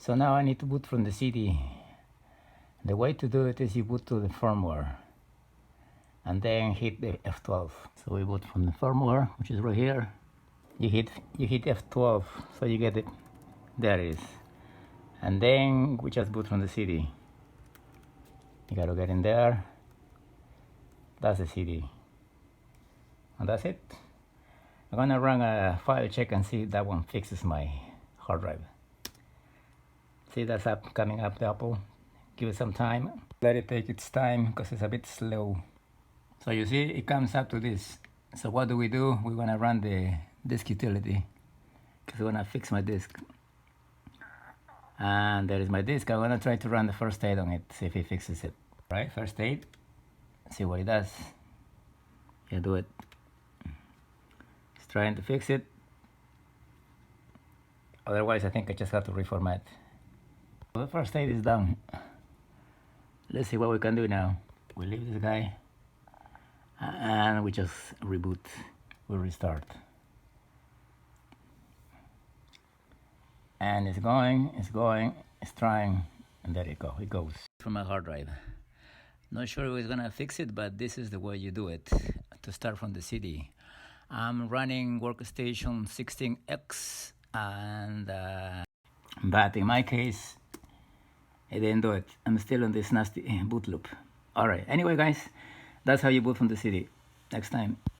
So now I need to boot from the CD. The way to do it is you boot to the firmware and then hit the F12. So we boot from the firmware, which is right here. You hit F12, so you get it. There it is. And then we just boot from the CD. You gotta get in there. That's the CD. And that's it. I'm gonna run a file check and see if that one fixes my hard drive. See, that's up, coming up the Apple. Give it some time. Let it take its time because it's a bit slow. So you see, it comes up to this. So what do? We wanna run the disk utility because I wanna fix my disk. And there is my disk. I wanna try to run the first aid on it, see if it fixes it. Right, first aid. See what it does. Yeah, do it. It's trying to fix it. Otherwise, I think I just have to reformat. Well, the first aid is done. Let's see what we can do now. We leave this guy and we just reboot. We restart. And it's going, it's trying, and there it goes. From my hard drive. Not sure if it's gonna fix it, but this is the way you do it. To start from the CD. I'm running workstation 16X, and but in my case, it didn't do it. I'm still on this nasty boot loop. All right. Anyway, guys, that's how you boot from the CD. Next time.